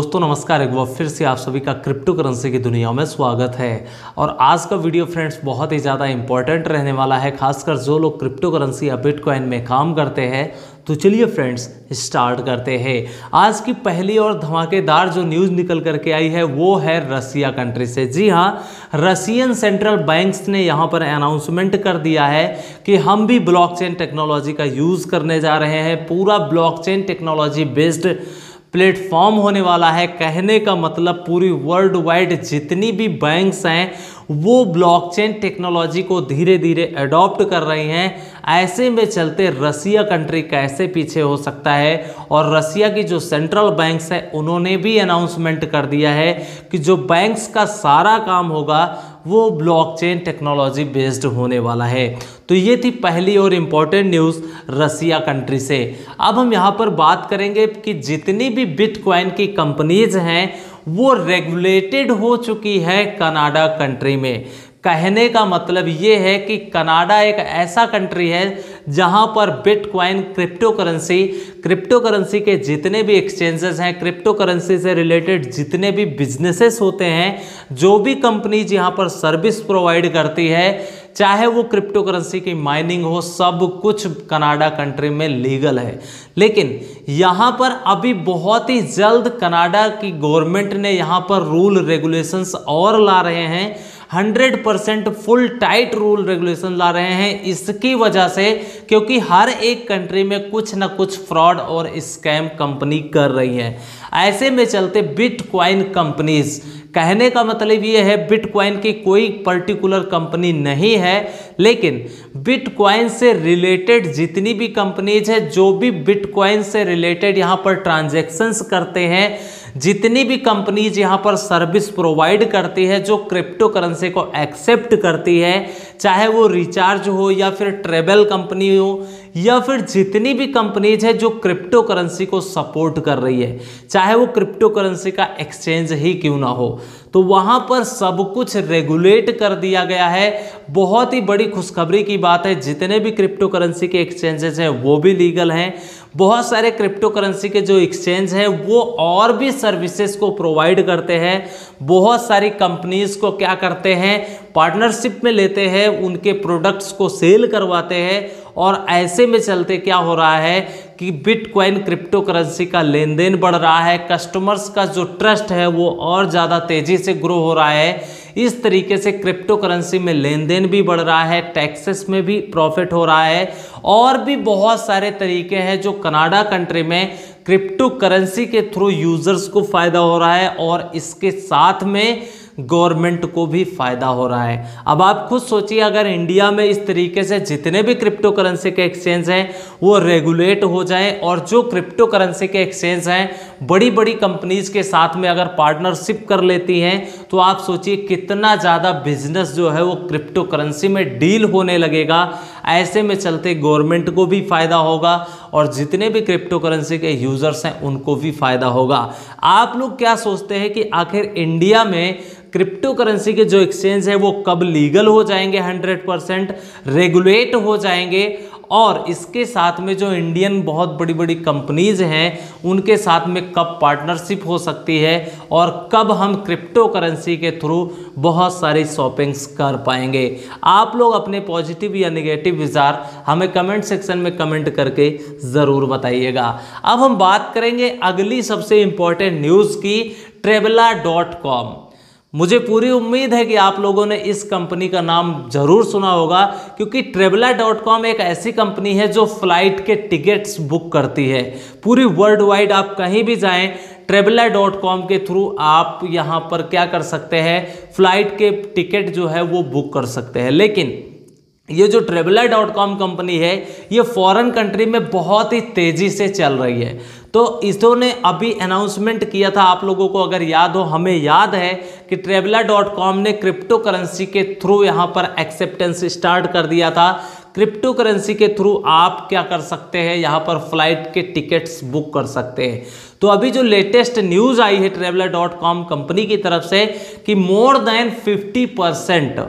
दोस्तों नमस्कार, एक बार फिर से आप सभी का क्रिप्टो करेंसी की दुनिया में स्वागत है। और आज का वीडियो फ्रेंड्स बहुत ही ज़्यादा इंपॉर्टेंट रहने वाला है, खासकर जो लोग क्रिप्टो करेंसी या बिटकॉइन में काम करते हैं। तो चलिए फ्रेंड्स स्टार्ट करते हैं। आज की पहली और धमाकेदार जो न्यूज़ निकल करके आई है वो है रसिया कंट्री से। जी हाँ, रसियन सेंट्रल बैंक्स ने यहाँ पर अनाउंसमेंट कर दिया है कि हम भी ब्लॉकचेन टेक्नोलॉजी का यूज़ करने जा रहे हैं। पूरा ब्लॉकचेन टेक्नोलॉजी बेस्ड प्लेटफॉर्म होने वाला है। कहने का मतलब पूरी वर्ल्ड वाइड जितनी भी बैंक्स हैं वो ब्लॉकचेन टेक्नोलॉजी को धीरे धीरे अडॉप्ट कर रही हैं। ऐसे में चलते रसिया कंट्री कैसे पीछे हो सकता है। और रसिया की जो सेंट्रल बैंक्स है उन्होंने भी अनाउंसमेंट कर दिया है कि जो बैंक्स का सारा काम होगा वो ब्लॉकचेन टेक्नोलॉजी बेस्ड होने वाला है। तो ये थी पहली और इम्पॉर्टेंट न्यूज़ रसिया कंट्री से। अब हम यहाँ पर बात करेंगे कि जितनी भी बिटकॉइन की कंपनीज हैं वो रेगुलेटेड हो चुकी है कनाडा कंट्री में। कहने का मतलब ये है कि कनाडा एक ऐसा कंट्री है जहां पर बिटकॉइन क्रिप्टो करेंसी के जितने भी एक्सचेंजेस हैं, क्रिप्टो करेंसी से रिलेटेड जितने भी बिजनेसेस होते हैं, जो भी कंपनीज यहां पर सर्विस प्रोवाइड करती है, चाहे वो क्रिप्टो करेंसी की माइनिंग हो, सब कुछ कनाडा कंट्री में लीगल है। लेकिन यहाँ पर अभी बहुत ही जल्द कनाडा की गवर्नमेंट ने यहाँ पर रूल रेगुलेशंस और ला रहे हैं। 100% फुल टाइट रूल रेगुलेशन ला रहे हैं इसकी वजह से, क्योंकि हर एक कंट्री में कुछ ना कुछ फ्रॉड और स्कैम कंपनी कर रही है। ऐसे में चलते बिटकॉइन कंपनीज, कहने का मतलब ये है बिटकॉइन की कोई पर्टिकुलर कंपनी नहीं है, लेकिन बिटकॉइन से रिलेटेड जितनी भी कंपनीज है, जो भी बिटकॉइन से रिलेटेड यहाँ पर ट्रांजैक्शंस करते हैं, जितनी भी कंपनीज यहाँ पर सर्विस प्रोवाइड करती है, जो क्रिप्टो करेंसी को एक्सेप्ट करती है, चाहे वो रिचार्ज हो या फिर ट्रेवल कंपनी हो या फिर जितनी भी कंपनीज है जो क्रिप्टो करेंसी को सपोर्ट कर रही है, चाहे वो क्रिप्टो करेंसी का एक्सचेंज ही क्यों ना हो, तो वहाँ पर सब कुछ रेगुलेट कर दिया गया है। बहुत ही बड़ी खुशखबरी की बात है, जितने भी क्रिप्टो करेंसी के एक्सचेंजेस हैं वो भी लीगल हैं। बहुत सारे क्रिप्टो करेंसी के जो एक्सचेंज हैं वो और भी सर्विसेज को प्रोवाइड करते हैं। बहुत सारी कंपनीज को क्या करते हैं, पार्टनरशिप में लेते हैं, उनके प्रोडक्ट्स को सेल करवाते हैं। और ऐसे में चलते क्या हो रहा है कि बिटकॉइन क्रिप्टो करेंसी का लेन देन बढ़ रहा है, कस्टमर्स का जो ट्रस्ट है वो और ज़्यादा तेज़ी से ग्रो हो रहा है। इस तरीके से क्रिप्टो करेंसी में लेन देन भी बढ़ रहा है, टैक्सेस में भी प्रॉफिट हो रहा है, और भी बहुत सारे तरीके हैं जो कनाडा कंट्री में क्रिप्टो करेंसी के थ्रू यूजर्स को फ़ायदा हो रहा है और इसके साथ में गवर्नमेंट को भी फायदा हो रहा है। अब आप खुद सोचिए, अगर इंडिया में इस तरीके से जितने भी क्रिप्टो करेंसी के एक्सचेंज हैं वो रेगुलेट हो जाएं, और जो क्रिप्टो करेंसी के एक्सचेंज हैं बड़ी बड़ी कंपनीज के साथ में अगर पार्टनरशिप कर लेती हैं, तो आप सोचिए कितना ज़्यादा बिजनेस जो है वो क्रिप्टो करेंसी में डील होने लगेगा। ऐसे में चलते गवर्नमेंट को भी फायदा होगा और जितने भी क्रिप्टो करेंसी के यूजर्स हैं उनको भी फायदा होगा। आप लोग क्या सोचते हैं कि आखिर इंडिया में क्रिप्टो करेंसी के जो एक्सचेंज है वो कब लीगल हो जाएंगे, 100% रेगुलेट हो जाएंगे, और इसके साथ में जो इंडियन बहुत बड़ी बड़ी कंपनीज हैं उनके साथ में कब पार्टनरशिप हो सकती है और कब हम क्रिप्टो करेंसी के थ्रू बहुत सारी शॉपिंग्स कर पाएंगे। आप लोग अपने पॉजिटिव या नेगेटिव विचार हमें कमेंट सेक्शन में कमेंट करके ज़रूर बताइएगा। अब हम बात करेंगे अगली सबसे इम्पॉर्टेंट न्यूज़ की, Trevela.com। मुझे पूरी उम्मीद है कि आप लोगों ने इस कंपनी का नाम जरूर सुना होगा, क्योंकि Trevela.com एक ऐसी कंपनी है जो फ्लाइट के टिकट्स बुक करती है। पूरी वर्ल्ड वाइड आप कहीं भी जाएं, Trevela.com के थ्रू आप यहां पर क्या कर सकते हैं, फ्लाइट के टिकट जो है वो बुक कर सकते हैं। लेकिन ये जो Trevela.com कंपनी है ये फॉरेन कंट्री में बहुत ही तेज़ी से चल रही है। तो इसने अभी अनाउंसमेंट किया था, आप लोगों को अगर याद हो, हमें याद है कि Trevela.com ने क्रिप्टो करेंसी के थ्रू यहाँ पर एक्सेप्टेंस स्टार्ट कर दिया था। क्रिप्टो करेंसी के थ्रू आप क्या कर सकते हैं, यहाँ पर फ्लाइट के टिकट्स बुक कर सकते हैं। तो अभी जो लेटेस्ट न्यूज़ आई है traveler.com कंपनी की तरफ से कि मोर देन 50%,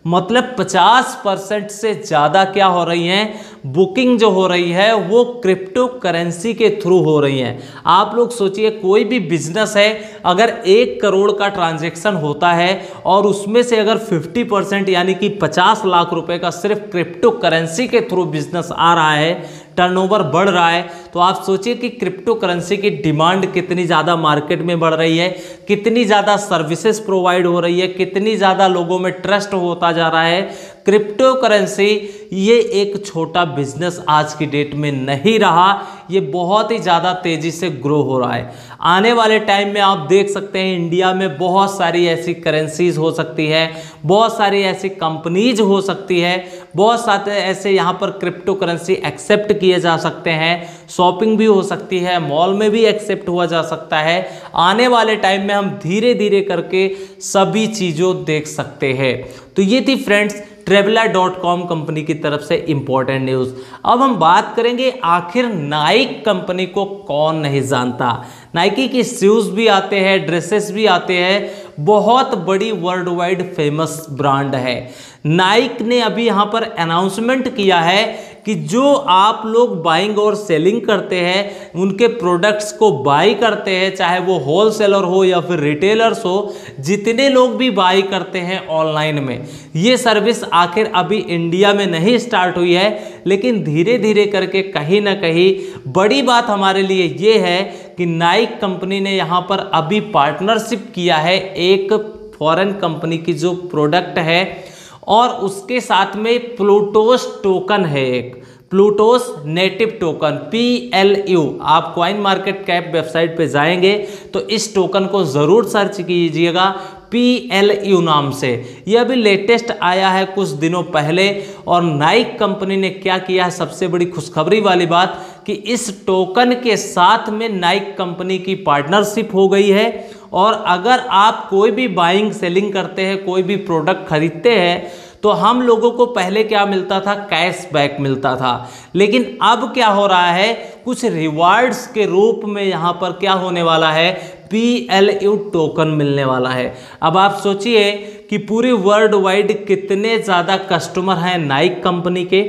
मतलब 50% से ज़्यादा क्या हो रही हैं, बुकिंग जो हो रही है वो क्रिप्टो करेंसी के थ्रू हो रही है। आप लोग सोचिए, कोई भी बिजनेस है, अगर 1 करोड़ का ट्रांजैक्शन होता है और उसमें से अगर 50% यानी कि 50 लाख रुपए का सिर्फ क्रिप्टो करेंसी के थ्रू बिजनेस आ रहा है, टर्नओवर बढ़ रहा है, तो आप सोचिए कि क्रिप्टो करेंसी की डिमांड कितनी ज़्यादा मार्केट में बढ़ रही है, कितनी ज़्यादा सर्विसेज प्रोवाइड हो रही है, कितनी ज़्यादा लोगों में ट्रस्ट होता जा रहा है। क्रिप्टो करेंसी ये एक छोटा बिजनेस आज की डेट में नहीं रहा, ये बहुत ही ज़्यादा तेज़ी से ग्रो हो रहा है। आने वाले टाइम में आप देख सकते हैं इंडिया में बहुत सारी ऐसी करेंसीज हो सकती है, बहुत सारी ऐसी कंपनीज हो सकती है, बहुत सारे ऐसे यहाँ पर क्रिप्टो करेंसी एक्सेप्ट किए जा सकते हैं, शॉपिंग भी हो सकती है, मॉल में भी एक्सेप्ट हुआ जा सकता है। आने वाले टाइम में हम धीरे धीरे करके सभी चीज़ों देख सकते हैं। तो ये थी फ्रेंड्स traveler.com कंपनी की तरफ से इंपॉर्टेंट न्यूज़। अब हम बात करेंगे आखिर नाइक कंपनी को कौन नहीं जानता। नाइकी की शूज़ भी आते हैं, ड्रेसेस भी आते हैं, बहुत बड़ी वर्ल्ड वाइड फेमस ब्रांड है। नाइक ने अभी यहाँ पर अनाउंसमेंट किया है कि जो आप लोग बाइंग और सेलिंग करते हैं, उनके प्रोडक्ट्स को बाई करते हैं, चाहे वो होलसेलर हो या फिर रिटेलर्स हो, जितने लोग भी बाई करते हैं ऑनलाइन में, ये सर्विस आखिर अभी इंडिया में नहीं स्टार्ट हुई है, लेकिन धीरे धीरे करके कहीं ना कहीं बड़ी बात हमारे लिए ये है कि नाइक कंपनी ने यहाँ पर अभी पार्टनरशिप किया है एक फॉरेन कंपनी की जो प्रोडक्ट है, और उसके साथ में प्लूटोस टोकन है, एक प्लूटोस नेटिव टोकन PLU। आप कॉइन मार्केट कैप वेबसाइट पे जाएंगे तो इस टोकन को ज़रूर सर्च कीजिएगा PLU नाम से। यह अभी लेटेस्ट आया है कुछ दिनों पहले। और नाइक कंपनी ने क्या किया है, सबसे बड़ी खुशखबरी वाली बात कि इस टोकन के साथ में नाइक कंपनी की पार्टनरशिप हो गई है। और अगर आप कोई भी बाइंग सेलिंग करते हैं, कोई भी प्रोडक्ट खरीदते हैं, तो हम लोगों को पहले क्या मिलता था, कैशबैक मिलता था, लेकिन अब क्या हो रहा है, कुछ रिवार्ड्स के रूप में यहाँ पर क्या होने वाला है, PLU टोकन मिलने वाला है। अब आप सोचिए कि पूरी वर्ल्ड वाइड कितने ज़्यादा कस्टमर हैं नाइक कंपनी के,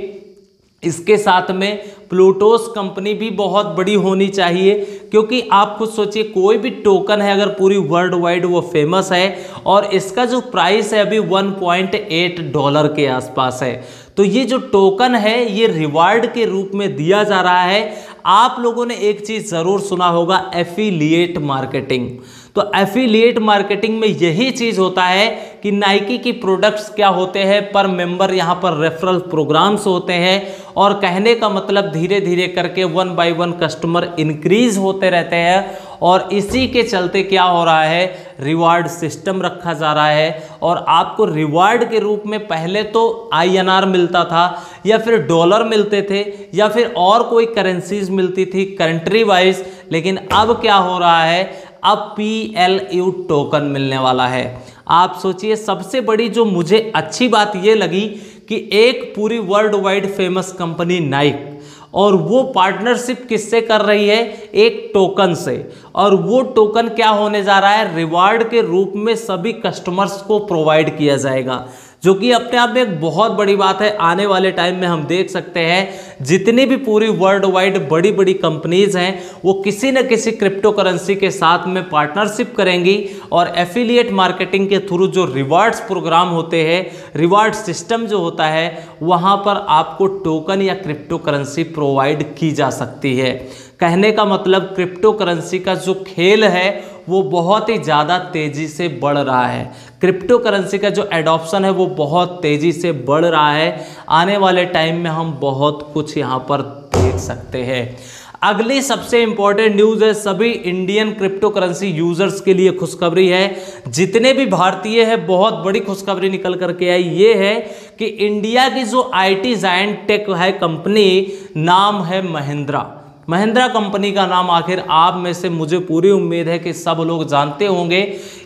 इसके साथ में प्लूटोस कंपनी भी बहुत बड़ी होनी चाहिए, क्योंकि आप खुद सोचिए कोई भी टोकन है अगर पूरी वर्ल्ड वाइड वो फेमस है, और इसका जो प्राइस है अभी $1.8 के आसपास है। तो ये जो टोकन है ये रिवार्ड के रूप में दिया जा रहा है। आप लोगों ने एक चीज़ ज़रूर सुना होगा, एफिलिएट मार्केटिंग। तो एफिलिएट मार्केटिंग में यही चीज़ होता है कि नाइकी की प्रोडक्ट्स क्या होते हैं, पर मेंबर यहाँ पर रेफरल प्रोग्राम्स होते हैं, और कहने का मतलब धीरे धीरे करके 1 बाय 1 कस्टमर इंक्रीज होते रहते हैं। और इसी के चलते क्या हो रहा है, रिवार्ड सिस्टम रखा जा रहा है, और आपको रिवार्ड के रूप में पहले तो INR मिलता था, या फिर डॉलर मिलते थे, या फिर और कोई करेंसीज मिलती थी कंट्री वाइज, लेकिन अब क्या हो रहा है, अब PLU टोकन मिलने वाला है। आप सोचिए, सबसे बड़ी जो मुझे अच्छी बात ये लगी कि एक पूरी world wide famous company Naik, और वो पार्टनरशिप किससे कर रही है, एक टोकन से, और वो टोकन क्या होने जा रहा है, रिवार्ड के रूप में सभी कस्टमर्स को प्रोवाइड किया जाएगा, जो कि अपने आप में एक बहुत बड़ी बात है। आने वाले टाइम में हम देख सकते हैं जितनी भी पूरी वर्ल्ड वाइड बड़ी बड़ी कंपनीज हैं वो किसी न किसी क्रिप्टो करेंसी के साथ में पार्टनरशिप करेंगी, और एफिलिएट मार्केटिंग के थ्रू जो रिवार्ड्स प्रोग्राम होते हैं, रिवार्ड सिस्टम जो होता है, वहाँ पर आपको टोकन या क्रिप्टो करेंसी प्रोवाइड की जा सकती है। कहने का मतलब क्रिप्टो करेंसी का जो खेल है वो बहुत ही ज़्यादा तेज़ी से बढ़ रहा है। क्रिप्टो करेंसी का जो एडॉप्शन है वो बहुत तेज़ी से बढ़ रहा है। आने वाले टाइम में हम बहुत कुछ यहाँ पर देख सकते हैं। अगली सबसे इंपॉर्टेंट न्यूज़ है, सभी इंडियन क्रिप्टो करेंसी यूजर्स के लिए खुशखबरी है। जितने भी भारतीय हैं, बहुत बड़ी खुशखबरी निकल करके आई, ये है कि इंडिया की जो IT जायंट टेक है कंपनी, नाम है महिंद्रा। महिंद्रा कंपनी का नाम आखिर आप में से मुझे पूरी उम्मीद है कि सब लोग जानते होंगे।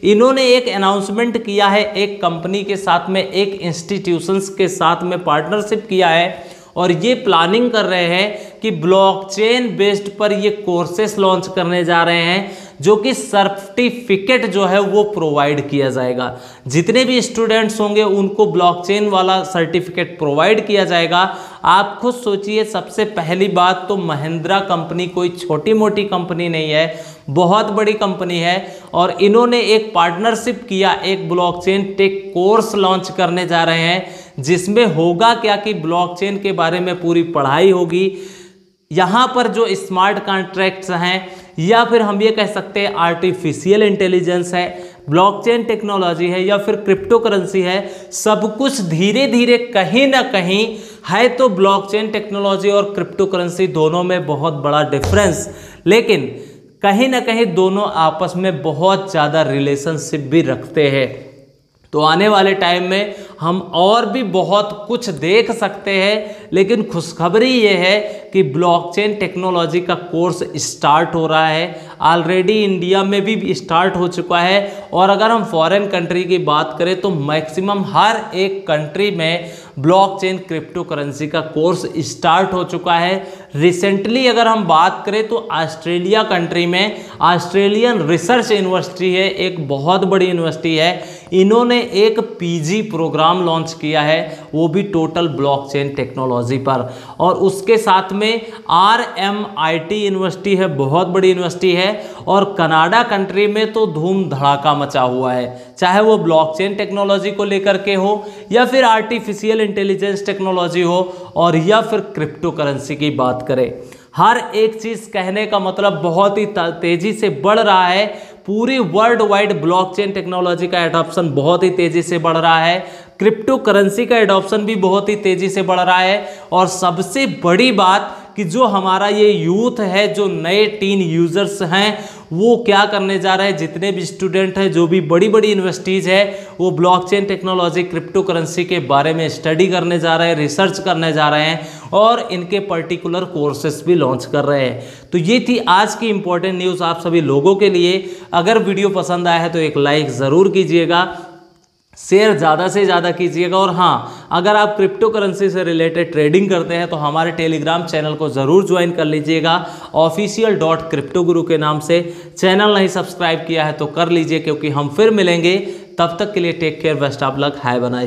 इन्होंने एक अनाउंसमेंट किया है, एक कंपनी के साथ में, एक इंस्टीट्यूशंस के साथ में पार्टनरशिप किया है, और ये प्लानिंग कर रहे हैं कि ब्लॉकचेन बेस्ड पर ये कोर्सेस लॉन्च करने जा रहे हैं, जो कि सर्टिफिकेट जो है वो प्रोवाइड किया जाएगा। जितने भी स्टूडेंट्स होंगे उनको ब्लॉकचेन वाला सर्टिफिकेट प्रोवाइड किया जाएगा। आप खुद सोचिए, सबसे पहली बात तो महिंद्रा कंपनी कोई छोटी मोटी कंपनी नहीं है, बहुत बड़ी कंपनी है, और इन्होंने एक पार्टनरशिप किया, एक ब्लॉकचेन टेक कोर्स लॉन्च करने जा रहे हैं, जिसमें होगा क्या कि ब्लॉकचेन के बारे में पूरी पढ़ाई होगी। यहाँ पर जो स्मार्ट कॉन्ट्रैक्ट्स हैं, या फिर हम ये कह सकते हैं आर्टिफिशियल इंटेलिजेंस है, ब्लॉकचेन टेक्नोलॉजी है, या फिर क्रिप्टो करेंसी है, सब कुछ धीरे धीरे कहीं ना कहीं है। तो ब्लॉकचेन टेक्नोलॉजी और क्रिप्टो करेंसी दोनों में बहुत बड़ा डिफरेंस, लेकिन कहीं ना कहीं दोनों आपस में बहुत ज़्यादा रिलेशनशिप भी रखते हैं। तो आने वाले टाइम में हम और भी बहुत कुछ देख सकते हैं, लेकिन खुशखबरी ये है कि ब्लॉकचेन टेक्नोलॉजी का कोर्स स्टार्ट हो रहा है। ऑलरेडी इंडिया में भी स्टार्ट हो चुका है, और अगर हम फॉरेन कंट्री की बात करें तो मैक्सिमम हर एक कंट्री में ब्लॉकचेन क्रिप्टो करेंसी का कोर्स स्टार्ट हो चुका है। रिसेंटली अगर हम बात करें तो ऑस्ट्रेलिया कंट्री में ऑस्ट्रेलियन रिसर्च यूनिवर्सिटी है, एक बहुत बड़ी यूनिवर्सिटी है, इन्होंने एक पीजी प्रोग्राम लॉन्च किया है, वो भी टोटल ब्लॉकचेन टेक्नोलॉजी पर। और उसके साथ में RMIT यूनिवर्सिटी है, बहुत बड़ी यूनिवर्सिटी है, और कनाडा कंट्री में तो धूम धड़ाका मचा हुआ है, चाहे वो ब्लॉकचेन टेक्नोलॉजी को लेकर के हो, या फिर आर्टिफिशियल इंटेलिजेंस टेक्नोलॉजी हो, और या फिर क्रिप्टो करेंसी की बात करें। हर एक चीज कहने का मतलब बहुत ही तेजी से बढ़ रहा है। पूरी वर्ल्ड वाइड ब्लॉकचेन टेक्नोलॉजी का एडॉप्शन बहुत ही तेजी से बढ़ रहा है, क्रिप्टो करेंसी का एडॉप्शन भी बहुत ही तेजी से बढ़ रहा है। और सबसे बड़ी बात कि जो हमारा ये यूथ है, जो नए टीन यूजर्स हैं, वो क्या करने जा रहे हैं, जितने भी स्टूडेंट हैं, जो भी बड़ी बड़ी यूनिवर्सिटीज़ है, वो ब्लॉकचेन टेक्नोलॉजी क्रिप्टो करेंसी के बारे में स्टडी करने जा रहे हैं, रिसर्च करने जा रहे हैं, और इनके पर्टिकुलर कोर्सेस भी लॉन्च कर रहे हैं। तो ये थी आज की इंपॉर्टेंट न्यूज़ आप सभी लोगों के लिए। अगर वीडियो पसंद आया है तो एक लाइक ज़रूर कीजिएगा, शेयर ज़्यादा से ज़्यादा कीजिएगा, और हाँ, अगर आप क्रिप्टो करेंसी से रिलेटेड ट्रेडिंग करते हैं तो हमारे टेलीग्राम चैनल को ज़रूर ज्वाइन कर लीजिएगा, official.cryptoguru के नाम से। चैनल नहीं सब्सक्राइब किया है तो कर लीजिए, क्योंकि हम फिर मिलेंगे। तब तक के लिए take care, best of luck, hi बनाए।